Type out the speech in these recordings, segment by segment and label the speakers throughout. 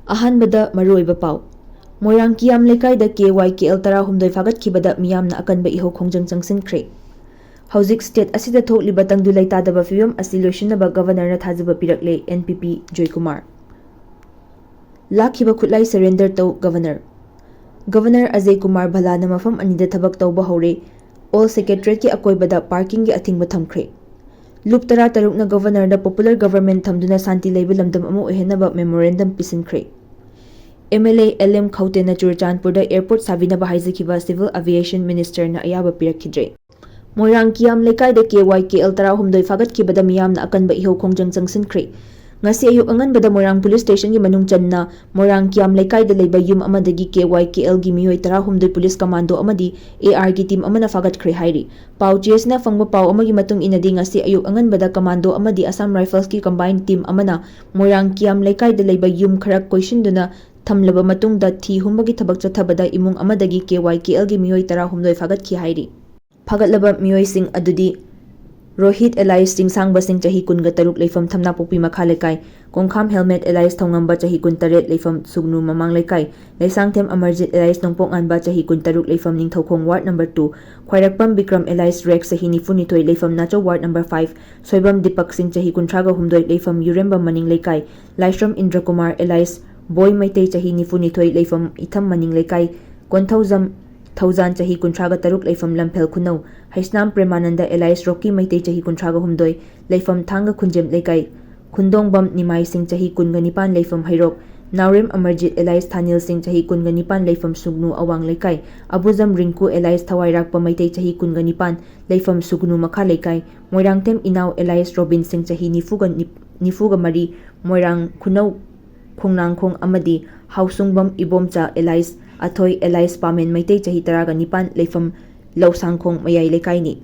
Speaker 1: अहानबदा मरुओइबा पाउ मोइरांग कियाम लेकाइदा KYKL 16 फागतखिबदा मियामना अकनबा इहो खोंजंग चंगसिनख्रे हौजिक state असिदा थोकलिबा तंगदु लैतादबा फिवम असि लोइसिनबा गवर्नरना थाजबा पिरकले NPP जयकुमार लाखिबा खुटलाई सरेंडर तौ गवर्नर अजय कुमार भलाना मफम अनिदा थबक तौबा हौरे ऑल सेक्रेटरीट की अकोइबदा पार्किंग की अथिंगबा थमख्रे लुप 13 गवर्नर पॉपुलर गवर्नमेंट थमदुना शांति लैब लमदम अमु ओहेनबा मेमोरेंडम पिसिनख्रे MLA LM खौतेना चुरचांदपुर एयरपोर्ट साबिनबा हाइजखिबा सिविल एविएशन मिनिस्टर ना अयाबा पिरखिद्रे मोइरांग कियाम लेकाइदा KYKL 16 फागतखिबदा मियामना अकनबा इहो खोंजंग चंगसिनख्रे ngasi ayuk anganbada Moirang police station gi manung channa Moirang Kiyam leikaida leiba yum amadagi KYKL gi miyoi 16 police commando amadi AR gi team amana fagatkhre hairi pau chesna fangba pau amagi matung inadi ngasi ayuk anganbada commando amadi Assam Rifles ki combined team amana Moirang Kiyam leikaida leiba yum kharak koisinduna thamlaba matungda thi humbagi thabak chathabada imung amadagi KYKL gi miyoi 16 fagatki hairi fagatlaba miyoi sing adudi Rohit alias चिंगसांग बसिंग चाही कुनगा तरुक लेफम थमना पोपी मखा लेकाई Konkham helmet alias थोंगंबा चाही कुन तरेट लेफम सुगनु ममांग लेकाई लेसांगथेम Amarjit alias नोंपोंग अनबा चाही कुन तरुक लेफम Ningthoukhong ward number 2 Khwairakpam Vikram alias रेक चाही निफुनिथोय लेफम नाचो वार्ड नंबर 5 सोइबम दीपक सिंह चाही कुंथ्रागा हुमदोय लेफम युरेंबम मनिंग लेकाई लाइश्रम इंद्र कुमार एलाइस बॉय मैते चाही निफुनिथोय लेफम इथम मनिंग लेकाई कोंथौजम थौजान चाही कुंथ्रागा तरुक लेफम लंफेल खुनौ हैसनाम प्रेमानंद एलाइस रॉकी मैते चाही कुंथ्रागा हुमदोय लेफम थांगा खुंजेम लेकाई खुंदोंबम निमाई सिंह चाही कुनगा निपान लेफम हैरोक नावरेम अमरजित एलाइस थानिल सिंह चाही कुनगा निपान लेफम सुगनु अवांग लेकाई अबुजम रिंकू एलाइस थवाइराकपा मैते चाही कुनगा निपान लेफम सुगनु मखा लेकाई मोइरांगतेम इनाव एलाइस रोबिन सिंह चाही निफुगा मरी मोइरांग खुनौ खोंनांगखोंग अमदी हाउसुंगबम इबोमचा एलाइस अथोय एलाइस पामेन मैते चाही 19 लेफम लौसांगखोंग मयाई लेकाईनी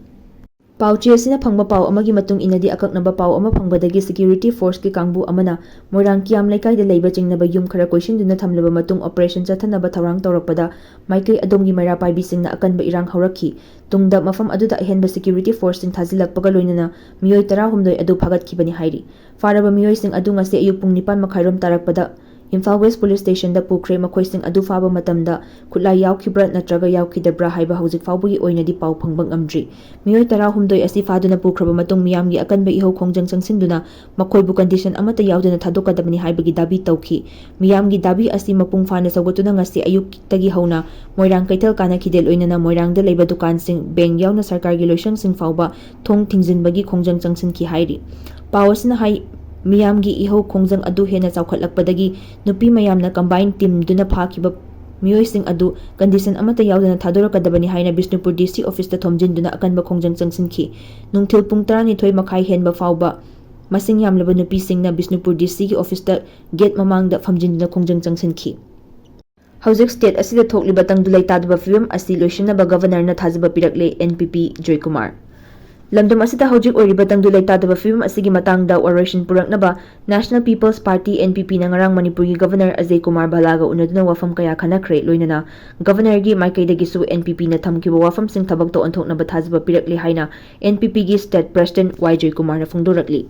Speaker 1: पाउचेसिना फंगबा पाउ अमगी मतुंग इनदी अककनबा पाउ अमा फंगबदगी सिक्योरिटी फोर्स की कांगबु अमना मोइरांग कियाम लेकाइदा लेबा चिंगनबा युम खरा कोइसिनदुना थमलबा मतुंग ऑपरेशन चथनबा थौरांग तौरकपदा माइकई अदोमगी मैरा पाइबिसिंगना अकनबा इरांग हौरखी तुंगदा मफम अदुदा अहेनबा सिक्योरिटी फोर्स सिंग थाजिलकपगा लोइनना मियोय 19 अदु फागतखिबनि हाइरी फारबा मियोय सिंग अदु ngasi अयुक पुंग 9 मखाइरोम तारकपदा इम्फाल वेस्ट पुलिस स्टेशन दा पुखरे मखोइसिंग अदु फाबा मतमदा खुटलाई यावखिब्रा नत्रगा यावखिदब्रा हाइबा हौजिक फाउबगी ओइनदी पाउ फंगबंग अमद्री मियोय 19 असि फादुना पुखरबा मतुंग मियामगी अकनबा इहो खोंजंग चंगसिनदुना मखोइबु कंडीशन अमता यावदुना थादोकदबनि हाइबगी दाबी तौखी मियामगी दाबी असि मपुंग फाना सौगतुना ngasi अयुक्तगी हौना मोइरांग कैथल कानाखिदे लोइनना मोइरांगदा लेबा दुकानसिंग बैंक यावना सरकारगी लोइसंगसिंग फाउबा थोंग थिंजिनबगी खोंजंग चंगसिनखी हाइरी पावसना हाइ मियामगी इहो खोंजंग अदु हेना चौखटलकपदगी नुपी मयामना कंबाइन टीम दुना फाखिबा मियोइसिंग अदु कंडीशन अमता यावदना थादोरकदबनि हाइना बिष्णुपुर DC ऑफिस ता थोमजिनदुना अकनबा खोंजंग चंगसिनखी नुंगथिल पुंग 12 मखाई हेनबा फाउबा मसिंग यामलबा नुपीसिंगना बिष्णुपुर DC की ऑफिस ता गेट ममांगदा फमजिनदुना खोंजंग चंगसिनखी हौजिक स्टेट असिदा थोकलिबा तंगदु लैतादबा फिवम असि लोइसिनबा गवर्नरना थाजबा पिरकले NPP जयकुमार लमदम असिदा हौजिक ओइरिबा तंगदु लैतादबा फिवम असिगी मतांगदा ओरेशन पुरकनबा नेशनल पीपल्स पार्टी NPP ना ngarang मणिपुर की गवर्नर अजय कुमार भलागा उनदुना वाफम कया खनख्रे लोइनना गवर्नर की माइकैदगिसु NPP ना थमखिबा वाफम सिंग थबक तो अंथोकनबा थाजबा पिरकले हाइना NPP की स्टेट प्रेसिडेंट Y जयकुमार ना फोंदोरकली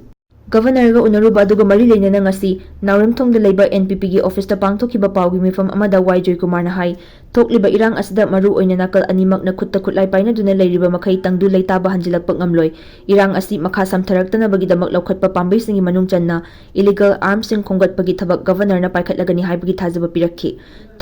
Speaker 1: गवर्नर गा उनरुबा अदुगा मरी लेनना ngasi नावरमथोंग लेबा NPP की ऑफिस ता पांगथोखिबा पाउगी मिफम अमदा Y जयकुमार ना हाई थोकलिबा इरांग असदा मरु ओइना नाकल अनिमक ना खुत्ता खुटलाई पाइना दुना लेरिबा मखै तंगदु लैताबा हंजिलकपा ngamloi इरांग असि मखा समथरक्तनबगी दमक लौखटपा पांबैसिंगी मनुंग चन्ना इलीगल आर्म्स सिंग खोंगटपगी थबक गवर्नर ना पाइखटलगनी हाइबगी थाजबा पिरखि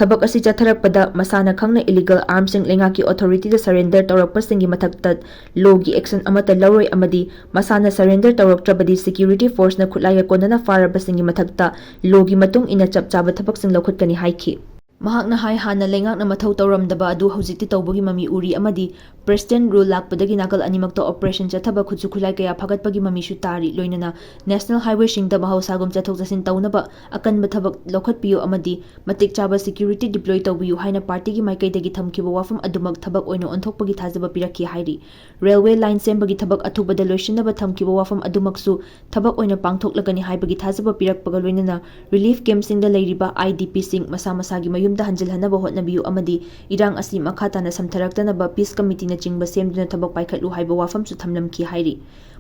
Speaker 1: थबक असि चथरकपदा मसाना खंगना इलीगल आर्म्स सिंग लेंगा की अथॉरिटी दा सरेंडर तौरकपसिंगी मथक्ता लोगी एक्शन अमता लौरोय अमदी मसाना सरेंडर तौरक्त्रबदी सिक्योरिटी फोर्स ना खुटलाई कोनना फारबसिंगी मथक्ता लोगी मतुंग इना चपचाबा थबकसिंग लौखटकनी हाइखि महाकना हाई हाना लेंगाकना मथौ तौरमदबा अदु हौजिकति तौबगी ममी उरी अमदी प्रेसिडेंट रूल लाकपदगी नाकल अनिमक्तो ऑपरेशन चथबा खुजु खुलाई कया फगतपगी ममीशु तारी लोइनना नेशनल हाईवे सिंगदा महौसागुम चथौ चसिन तौनबा अकनबा थबक लौखटपियो अमदी मतिक चाबा सिक्योरिटी डिप्लॉय तौबियु हाइना पार्टीगी माइकैदगी थमखिबा वाफम अदुमक थबक ओइनो ओंथोकपगी थाजबा पिरखि हाइरी रेलवे लाइन सेमबगी थबक अथुबदा लोइसिनबा थमखिबा वाफम अदुमकसु थबक ओइनो पांगथोकलगनी हाइबगी थाजबा पिरकपगा लोइनना रिलीफ कैंप सिंगदा लेरिबा IDP सिंग मसा मसागी मयुमदा हंजिलहनबा होटनबियु अमदी इरांग असि मखाताना समथरक्तनबा पीस कमिटी ना चिंगबा सेमदुना थबक पाइखटलु हाइबा वाफमसु थमलमखि हाइरी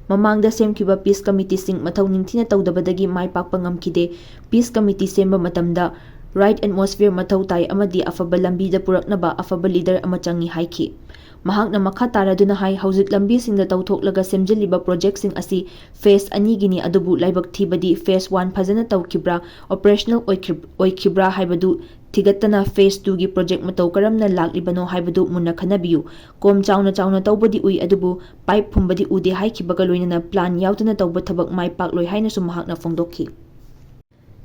Speaker 1: ममांगदा सेमखिबा पीस कमिटी सिंग मथौ निंथिना तौदबदगी माइ पाकपा ngamखिदे पीस कमिटी सेमबा मतमदा right atmosphere mathau tai amadi afaba lambi da puraknaba afaba leader ama changi haiki. Mahakna makha taraduna hai hauzik lambi singda tawthoklaga semjiliba project sing asi phase ani gini adubu laibak thibadi phase 1 phajana tawkibra operational oikibra haibadu thigatana phase 2 gi project matau karamna laklibano haibadu munna khanabiyu kom chauna tawbadi ui adubu pipe phumbadi ude haikibaga loinana plan yautuna tawba thabak mai pak loi haina su mahakna fongdokhi.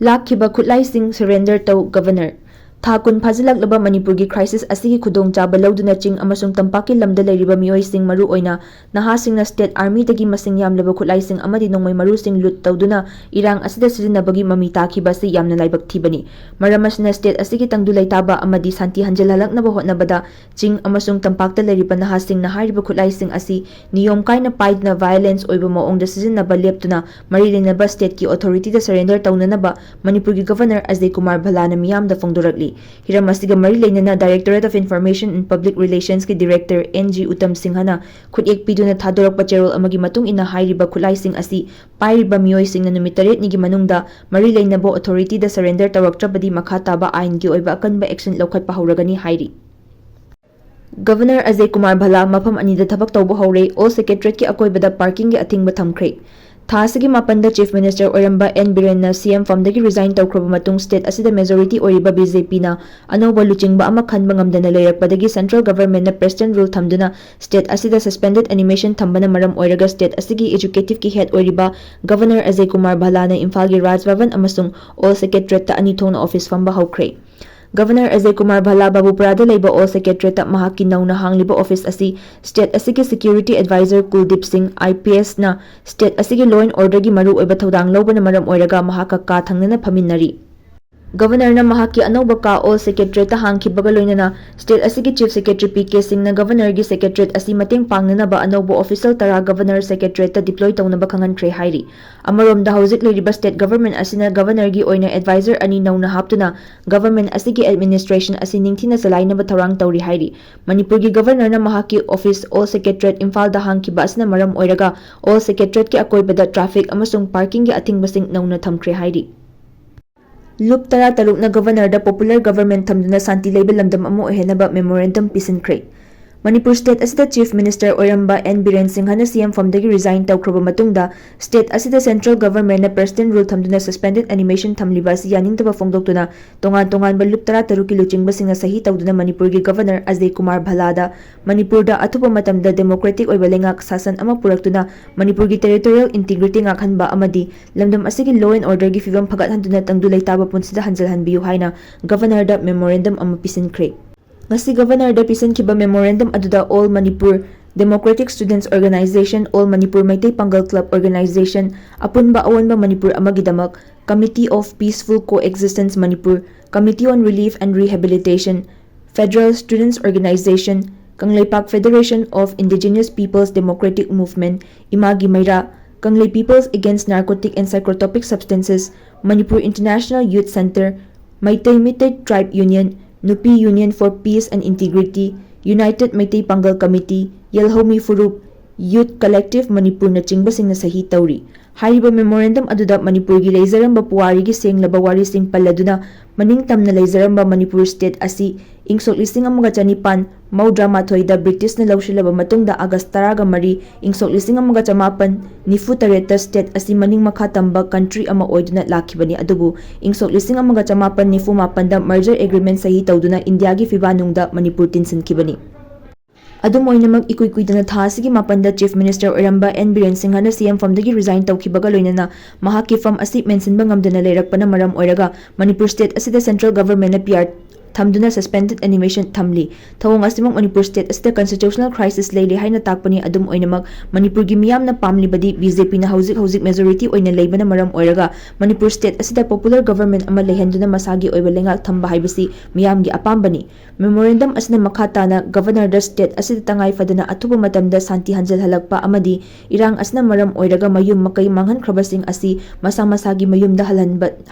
Speaker 1: Lakhiba Khutlai Surrener Tou Governor Thakun Phajilaklaba Manipurgi crisis asigi khudong chaba lauduna ching amasung tampaki lamda leiriba miyoi sing maru oina naha singna state army dagi masing yamlaba Khutlai sing amadi nongmai maru sing lut tawduna irang asida sirinabagi mami takhiba si yamna laibak thibani maramasna state asigi tangdu laitaba amadi santi hanjal halaknaba hotnabada ching amasung tampakta leiriba naha sing na hariba Khutlai sing asi niyom kaina paidna violence oiba maongda sirinaba leptuna mari lenaba state ki authority da surrender tawnanaba Manipurgi governor Ajay Kumar Bhalana miyamda fongdorakli hiram asiga mari leinana Directorate of Information and Public Relations ki Director NG Uttam Singhana khutyak piduna thadorakpa cherol amagi matung ina hairiba Khutlai sing asi pairiba miyoi singna numit 8 ni gi manungda mari leinabo authority da surrender tawraktrabadi makha taba ain gi oiba akanba action lokhatpa hauragani hairi. Governor Ajay Kumar Bhala mafam anida thabak tawba haure all secretariat ki akoibada parking gi athingba thamkhre. Thasigi mapanda Chief Minister Oramba N Birenna CM famdagi resign tawkraba matung state asida majority oriba BJP na anoba luchingba ama khanba ngamdana leirakpadagi central government na president rule thamduna state asida suspended animation thambana maram oiraga state asigi executive ki head oriba Governor Ajay Kumar Bhala na Imphal gi Raj Bhavan amasung all secretariat ta ani thongna office famba haukhre. Governor Ajay Kumar Bhala Babupurada leiba all secretariat mahaki nauna hangliba office asi state asigi security advisor Kuldeep Singh IPS na state asigi law and order gi maru oiba thodang lobana maram oiraga mahaka ka thangnana phaminari. Governor na mahaki anauba ka all secretariat hangkhibaga loinana state asigi chief secretary PK Singh na governor gi secretariat asi mating pangnana ba anauba official tara governor secretariat ta deploy tawnaba khangantre hairi. Amaromda hauzik leiriba state government asina governor gi oina advisor ani nauna haptuna government asigi administration asi ningthina chalainaba thorang tawri hairi. Manipur gi governor na mahaki office all secretariat Imphal da hangkhiba asina maram oiraga all secretariat ki akoibada traffic amasung parking gi athingbasing nauna thamkhre hairi. Loop tara taruk na governor da popular government thamduna santi leiba lamdam amo ohenaba memorandum pisinkhre. Manipur state asida chief minister Oramba N Biren Singhana CM famdagi resign tawkraba matungda state asida central government na president rule thamduna suspended animation thamliba asi yaningtaba fongdoktuna tongan ba loop tara taruki luchingba singna sahi tawduna Manipur gi governor Ajay Kumar Bhala da Manipur da athupa matamda democratic oiba lengak sasan ama puraktuna Manipur gi territorial integrity ngakhanba amadi lamdam asigi law and order gi fivam phagat handuna tangdu leitaba punsida hanjalhanbiyu haina governor da memorandum ama pisinkhre. Ngasi governor da pisankiba memorandum aduda All Manipur Democratic Students Organization, All Manipur Maitai Pangal Club Organization, apunba awanba Manipur amagidamak, Committee of Peaceful Coexistence Manipur, Committee on Relief and Rehabilitation, Federal Students Organization, Kangleipak Federation of Indigenous Peoples Democratic Movement, Imagi Maira, Kanglei Peoples Against Narcotic and Psychotropic Substances, Manipur International Youth Center, Maitai Mitai Tribe Union, Nupi Union for Peace and Integrity, United Maitai Pangal Committee, Yelhomi Furup, Youth Collective Manipur na chingbasing na sahi tawri. Hariba memorandum aduda Manipur gi leizaramba puwari gi senglaba wari sing paladuna maningtam na leizaramba Manipur state asi ingsok 1954 da British na lawsilaba matungda August 13 ingsok 1958 state asi maning makhatamba country ama oiduna lakhibani adubu ingsok 1958 da merger agreement sahi tawduna India gi fibanungda Manipur tinsinkibani. Adum oinamak ikuikuidana thasigi mapanda Chief Minister Oramba N Biren Singhana CM famdagi resign tawkhibaga loinana mahaki fam asi mentionba ngamdana leirakpana maram oiraga Manipur state asida central government na PR thamduna suspended animation thamli thawong asimang Manipur state asida constitutional crisis leile haina takpani adum oinamak Manipur gi miyamna pamlibadi BJP na hauzik majority oina leibana maram oiraga Manipur state asida popular government ama lehenduna masagi oiba lengak thamba haibasi miyamgi apambani. Memorandum asina makhatana governor da state asida tangai fadana athuba matamda santi hanjal halakpa amadi irang asina maram oiraga mayum makai manghan khrabasing asi masa masagi mayumda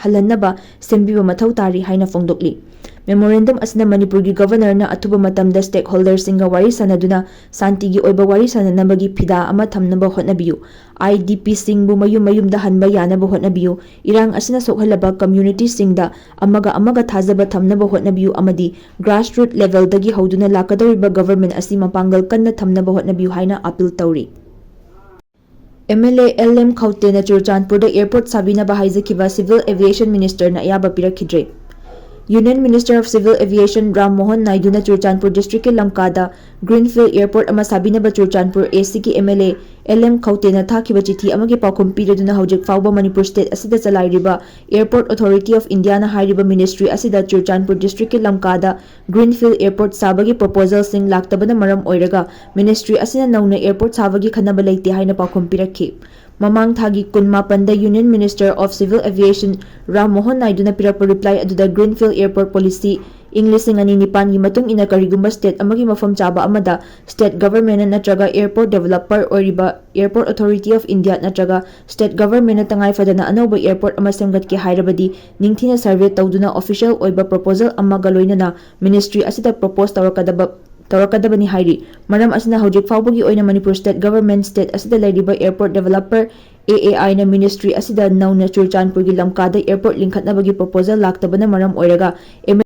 Speaker 1: halannaba sembiba mathau tari haina fongdokli. Memorandum asina Manipurgi Governor na athuba matamda stakeholders singa wari sanaduna santigi oiba wari sananabagi phida ama thamnaba hotnabiyu. IDP singbu mayum-mayumda hanba yanaba hotnabiyu. Irang asina sokhalaba community singda amaga thazaba thamnaba hotnabiyu amadi grassroots level dagi hauduna lakadoriba government asi mapangal kanna thamnaba hotnabiyu haina appeal tauri. MLA LM Khaute na Churachandpur da airport sabina bahaizakiba Civil Aviation Minister na ayaba pirakidre. Union Minister of Civil Aviation Ram Mohan Naidu na Churachandpur District ke Lamkada Greenfield Airport ama sabina ba Churachandpur AC ki MLA LM Khaute na thakiba chithi amagi paukhum piraduna hojik fauba Manipur State asida chalairiba Airport Authority of India na hairiba Ministry asida Churachandpur District ke Lamkada Greenfield Airport sabagi proposal sing laktabana maram oiraga Ministry asina nauna airport sabagi khanaba leite haina paukhum pirakhi. Mamang thagi kunmapanda Union Minister of Civil Aviation Ram Mohan Naidu na pirapa reply aduda Greenfield Airport Policy English ngani nipan gi matung ina karigumba state amagi mafam chaba amada state government na natraga airport developer oriba Airport Authority of India natraga state government na tangai fadana anoba airport ama semgat ki hairabadi ningthina survey tawduna official oiba proposal amaga loinana ministry asida propose tawrakadabani hairi maram asina hojik fawbagi oina Manipur State Government state asida lairiba airport developer AAI na ministry asida nauna Churachandpur gi Lamkada airport linkhatnabagi proposal laktabana maram oiraga